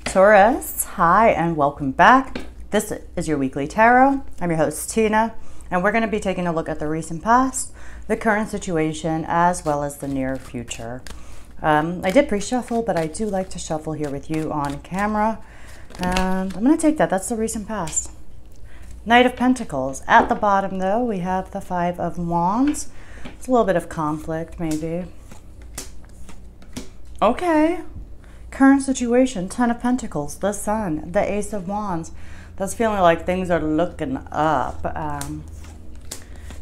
Taurus, hi and welcome back. This is your weekly tarot. I'm your host Tina, and we're going to be taking a look at the recent past, the current situation, as well as the near future. I did pre-shuffle, but I do like to shuffle here with you on camera. And I'm going to take that. That's the recent past. Knight of Pentacles. At the bottom, though, we have the Five of Wands. It's a little bit of conflict, maybe. Okay. Current situation, Ten of Pentacles, the Sun, the Ace of Wands. That's feeling like things are looking up.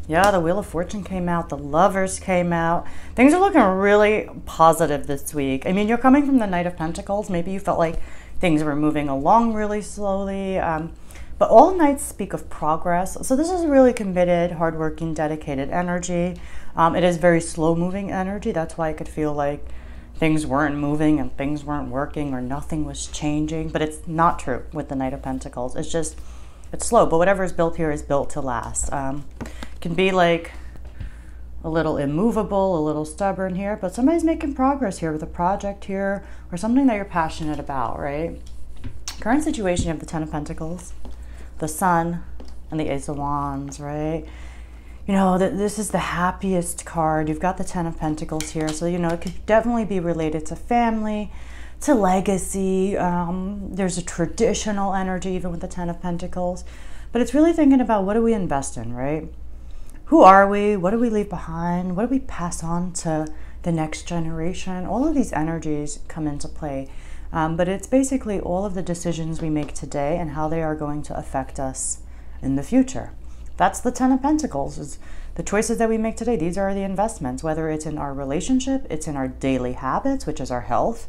Yeah, the Wheel of Fortune came out. The Lovers came out. Things are looking really positive this week. I mean, you're coming from the Knight of Pentacles. Maybe you felt like things were moving along really slowly. But all Knights speak of progress. So this is a really committed, hardworking, dedicated energy. It is very slow-moving energy. That's why it could feel like things weren't moving and things weren't working or nothing was changing. But it's not true with the Knight of Pentacles. It's just, it's slow. But whatever is built here is built to last. Can be like a little immovable, a little stubborn here. But somebody's making progress here with a project here or something that you're passionate about, right? Current situation, you have the Ten of Pentacles, the Sun, and the Ace of Wands, right? You know, this is the happiest card. You've got the Ten of Pentacles here. So, you know, it could definitely be related to family, to legacy. There's a traditional energy even with the Ten of Pentacles. But it's really thinking about what do we invest in, right? Who are we? What do we leave behind? What do we pass on to the next generation? All of these energies come into play. But it's basically all of the decisions we make today and how they are going to affect us in the future. That's the Ten of Pentacles, is the choices that we make today. These are the investments, whether it's in our relationship, it's in our daily habits, which is our health.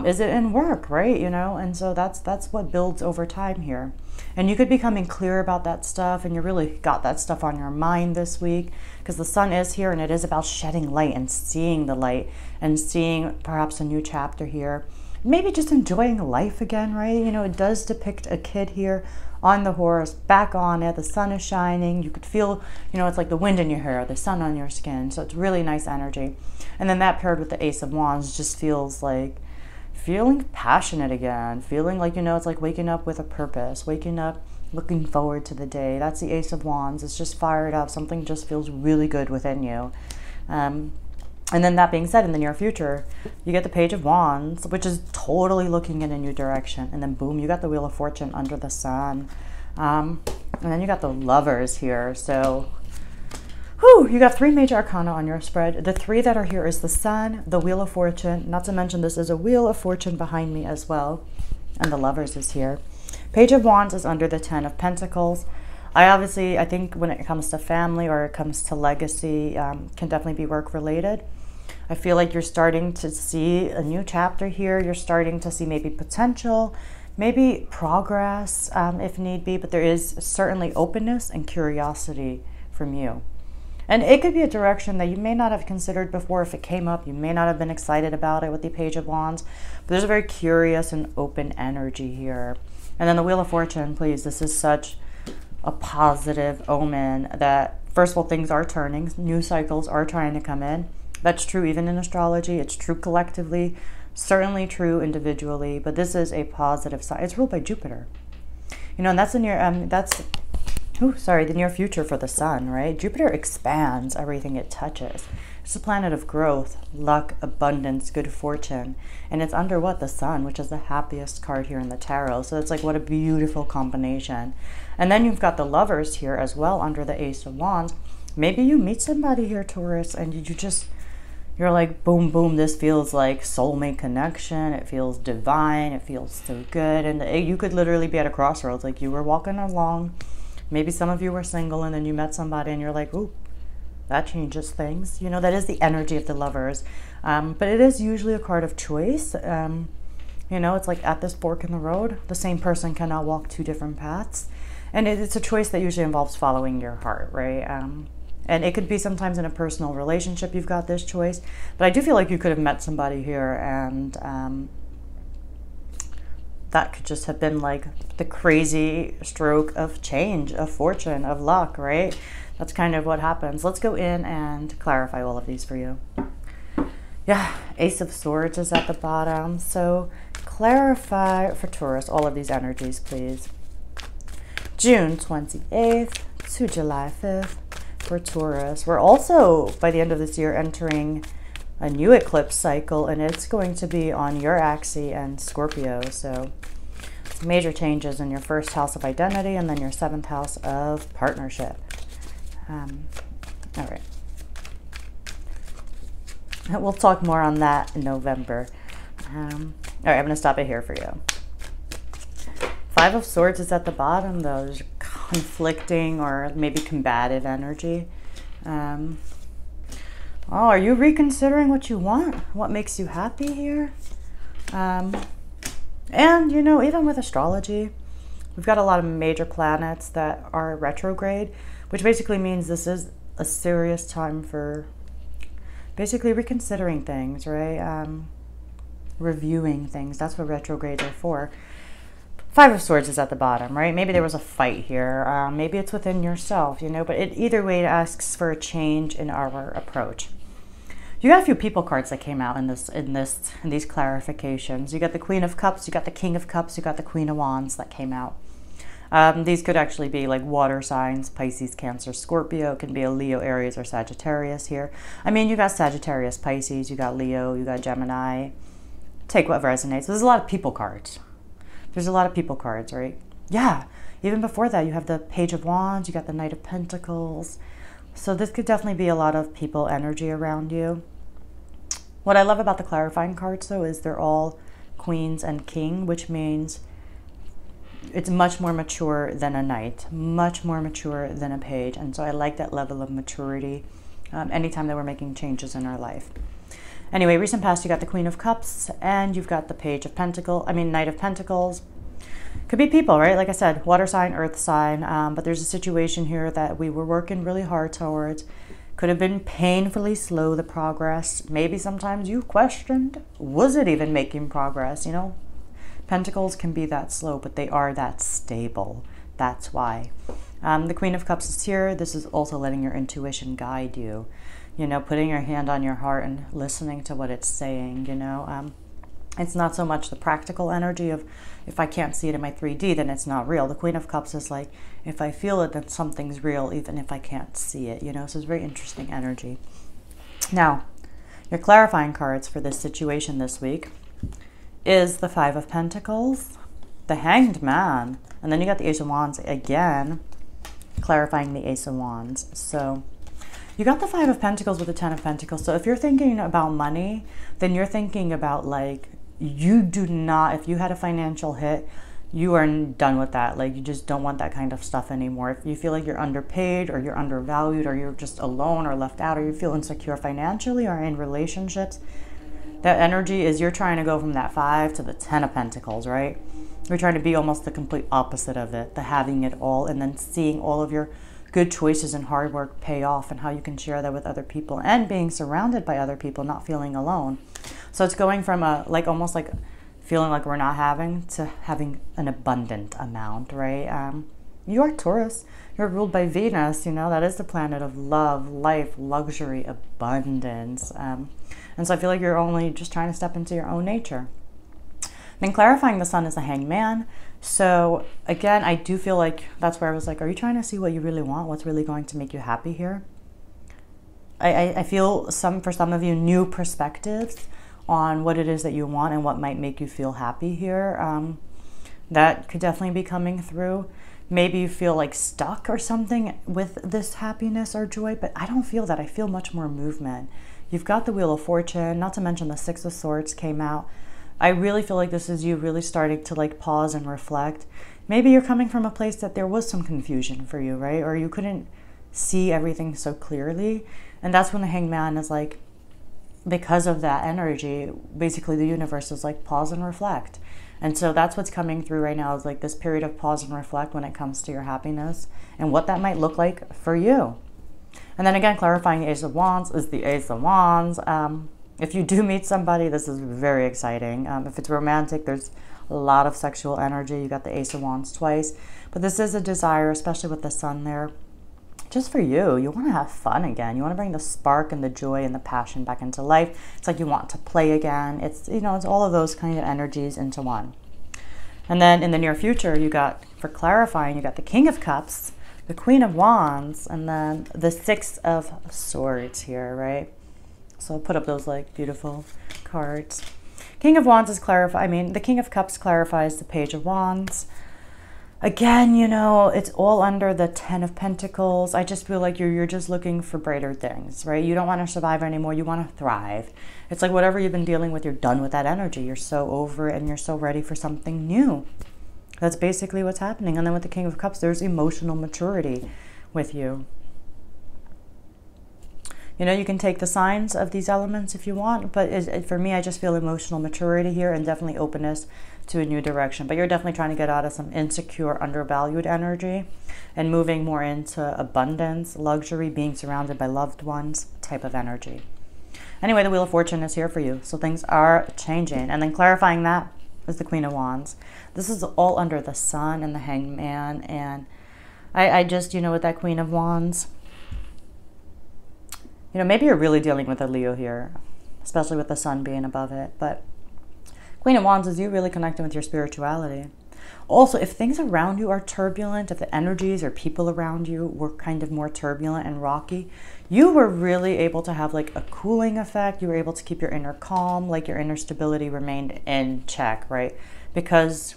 Is it in work, right? You know, and so that's what builds over time here. And you could be becoming clear about that stuff, and you really got that stuff on your mind this week because the Sun is here and it is about shedding light and seeing the light and seeing perhaps a new chapter here. Maybe just enjoying life again, right? You know, it does depict a kid here on the horse, back on it. The sun is shining. You could feel, you know, it's like the wind in your hair, the sun on your skin. So it's really nice energy. And then that paired with the Ace of Wands just feels like feeling passionate again, feeling like, you know, it's like waking up with a purpose, waking up, looking forward to the day. That's the Ace of Wands. It's just fired up. Something just feels really good within you. And then that being said, in the near future, you get the Page of Wands, which is totally looking in a new direction. And then boom, you got the Wheel of Fortune under the Sun. And then you got the Lovers here. So, whew, you got three major arcana on your spread. The three that are here is the Sun, the Wheel of Fortune. Not to mention this is a Wheel of Fortune behind me as well. And the Lovers is here. Page of Wands is under the Ten of Pentacles. I think when it comes to family or it comes to legacy, can definitely be work related. I feel like you're starting to see a new chapter here. You're starting to see maybe potential, maybe progress if need be, but there is certainly openness and curiosity from you. And it could be a direction that you may not have considered before. If it came up, you may not have been excited about it with the Page of Wands, but there's a very curious and open energy here. And then the Wheel of Fortune, please, this is such a positive omen that, first of all, things are turning, new cycles are trying to come in. That's true even in astrology. It's true collectively, certainly true individually, but this is a positive sign. It's ruled by Jupiter. You know, and that's the near future for the Sun, right? Jupiter expands everything it touches. It's a planet of growth, luck, abundance, good fortune. And it's under what? The Sun, which is the happiest card here in the tarot. So it's like, what a beautiful combination. And then you've got the Lovers here as well under the Ace of Wands. Maybe you meet somebody here, Taurus, and you're like, boom, boom, this feels like soulmate connection. It feels divine. It feels so good. And you could literally be at a crossroads. Like you were walking along. Maybe some of you were single and then you met somebody and you're like, ooh, that changes things. You know, that is the energy of the Lovers. But it is usually a card of choice. You know, it's like at this fork in the road, the same person cannot walk two different paths. And it's a choice that usually involves following your heart, right? And it could be sometimes in a personal relationship you've got this choice. But I do feel like you could have met somebody here and that could just have been like the crazy stroke of change, of fortune, of luck, right? That's kind of what happens. Let's go in and clarify all of these for you. Yeah, Ace of Swords is at the bottom. So clarify for Taurus all of these energies, please. June 28th to July 5th for Taurus. We're also, by the end of this year, entering a new eclipse cycle, and it's going to be on your axis and Scorpio. So major changes in your first house of identity and then your 7th house of partnership. All right. We'll talk more on that in November. All right, I'm going to stop it here for you. 5 of Swords is at the bottom, though. There's conflicting or maybe combative energy. Oh, are you reconsidering what you want? What makes you happy here? And, you know, even with astrology, we've got a lot of major planets that are retrograde, which basically means this is a serious time for basically reconsidering things, right? Reviewing things. That's what retrogrades are for. 5 of Swords is at the bottom, right? Maybe there was a fight here. Maybe it's within yourself, you know, but either way, it asks for a change in our approach. You got a few people cards that came out in these clarifications. You got the Queen of Cups, you got the King of Cups, you got the Queen of Wands that came out. These could actually be like water signs, Pisces, Cancer, Scorpio. It can be a Leo, Aries, or Sagittarius here. I mean, you got Sagittarius, Pisces, you got Leo, you got Gemini. Take what resonates. There's a lot of people cards. There's a lot of people cards, right? Yeah. Even before that, you have the Page of Wands, you got the Knight of Pentacles. So this could definitely be a lot of people energy around you. What I love about the clarifying cards, though, is they're all Queens and King, which means it's much more mature than a Knight, much more mature than a Page. And so I like that level of maturity anytime that we're making changes in our life. Anyway, recent past, you got the Queen of Cups and you've got the Page of Pentacles, Knight of Pentacles. Could be people, right? Like I said, water sign, earth sign, but there's a situation here that we were working really hard towards. Could have been painfully slow, the progress. Maybe sometimes you questioned, was it even making progress? You know, Pentacles can be that slow, but they are that stable. That's why. The Queen of Cups is here. This is also letting your intuition guide you. You know, putting your hand on your heart and listening to what it's saying, you know. It's not so much the practical energy of if I can't see it in my 3D, then it's not real. The Queen of Cups is like, if I feel it, then something's real, even if I can't see it, you know. So it's very interesting energy. Now, your clarifying cards for this situation this week is the 5 of Pentacles, the Hanged Man, and then you got the Ace of Wands again, clarifying the Ace of Wands. So you got the 5 of Pentacles with the 10 of Pentacles. So if you're thinking about money, then you're thinking about like, you do not, if you had a financial hit, you are done with that. Like, you just don't want that kind of stuff anymore. If you feel like you're underpaid or you're undervalued or you're just alone or left out or you feel insecure financially or in relationships, that energy is you're trying to go from that 5 to the 10 of Pentacles, right? You're trying to be almost the complete opposite of it, the having it all, and then seeing all of your good choices and hard work pay off and how you can share that with other people and being surrounded by other people, not feeling alone. So it's going from a, like, almost like feeling like we're not having to having an abundant amount, right? You are Taurus. You're ruled by Venus, you know, that is the planet of love, life, luxury, abundance. And so I feel like you're only just trying to step into your own nature. Then clarifying the Sun is the Hanged Man. So again, I do feel like that's where I was like, are you trying to see what you really want? What's really going to make you happy here? I feel for some of you, new perspectives on what it is that you want and what might make you feel happy here. That could definitely be coming through. Maybe you feel like stuck or something with this happiness or joy, but I don't feel that. I feel much more movement. You've got the Wheel of Fortune, not to mention the 6 of Swords came out. I really feel like this is you really starting to like pause and reflect. Maybe you're coming from a place that there was some confusion for you, right? Or you couldn't see everything so clearly. And that's when the Hanged Man is like, because of that energy, basically the universe is like, pause and reflect. And so that's what's coming through right now, is like this period of pause and reflect when it comes to your happiness and what that might look like for you. And then again, clarifying the Ace of Wands is the Ace of Wands. If you do meet somebody, this is very exciting. If it's romantic, there's a lot of sexual energy. You got the Ace of Wands twice. But this is a desire, especially with the Sun there. just for you. You want to have fun again. You want to bring the spark and the joy and the passion back into life. It's like you want to play again. It's, you know, it's all of those kind of energies into one. And then in the near future, you got, for clarifying, you got the King of Cups, the Queen of Wands, and then the Six of Swords here, right? So I'll put up those like beautiful cards. King of Wands is the King of Cups clarifies the Page of Wands. Again, you know, it's all under the Ten of Pentacles. I just feel like you're just looking for brighter things, right? You don't want to survive anymore. You want to thrive. It's like whatever you've been dealing with, you're done with that energy. You're so over it and you're so ready for something new. That's basically what's happening. And then with the King of Cups, there's emotional maturity with you. You know, you can take the signs of these elements if you want, but for me, I just feel emotional maturity here and definitely openness to a new direction. But you're definitely trying to get out of some insecure, undervalued energy and moving more into abundance, luxury, being surrounded by loved ones type of energy. Anyway, the Wheel of Fortune is here for you. So things are changing. And then clarifying that is the Queen of Wands. This is all under the Sun and the Hangman. And I just, you know, with that Queen of Wands, you know, maybe you're really dealing with a Leo here, especially with the Sun being above it. But Queen of Wands is you really connecting with your spirituality. Also, if things around you are turbulent, if the energies or people around you were kind of more turbulent and rocky, you were really able to have like a cooling effect. You were able to keep your inner calm, like your inner stability remained in check, right? Because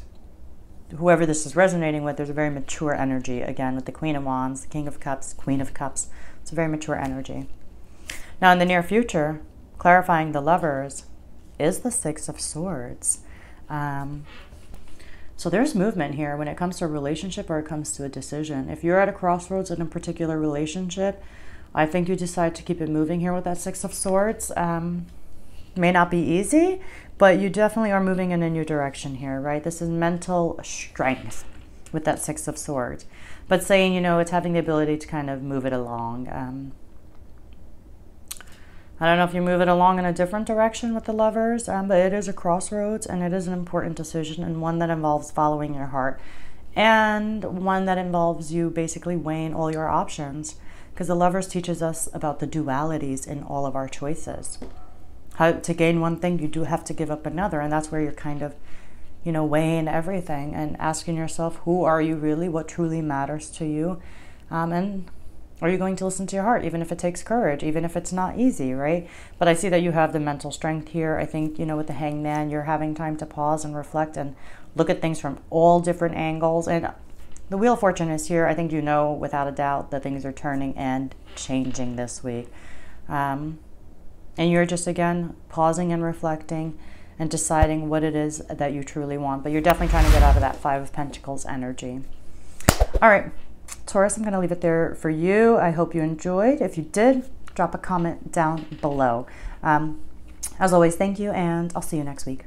whoever this is resonating with, there's a very mature energy, again, with the Queen of Wands, the King of Cups, Queen of Cups. It's a very mature energy. Now, in the near future, clarifying the Lovers is the Six of Swords. So there's movement here when it comes to a relationship or it comes to a decision. If you're at a crossroads in a particular relationship, I think you decide to keep it moving here with that Six of Swords. May not be easy, but you definitely are moving in a new direction here, right? This is mental strength with that Six of Swords. But saying, you know, it's having the ability to kind of move it along. I don't know if you move it along in a different direction with the Lovers, but it is a crossroads and it is an important decision, and one that involves following your heart and one that involves you basically weighing all your options, because the Lovers teaches us about the dualities in all of our choices. How to gain one thing, you do have to give up another, and that's where you're kind of, you know, weighing everything and asking yourself, who are you really? What truly matters to you? And are you going to listen to your heart, even if it takes courage, even if it's not easy, right? But I see that you have the mental strength here. I think, you know, with the Hangman, you're having time to pause and reflect and look at things from all different angles. And the Wheel of Fortune is here. I think you know without a doubt that things are turning and changing this week. And you're just, again, pausing and reflecting and deciding what it is that you truly want. But you're definitely trying to get out of that Five of Pentacles energy. All right. Taurus, I'm going to leave it there for you. I hope you enjoyed. If you did, drop a comment down below. As always, thank you, and I'll see you next week.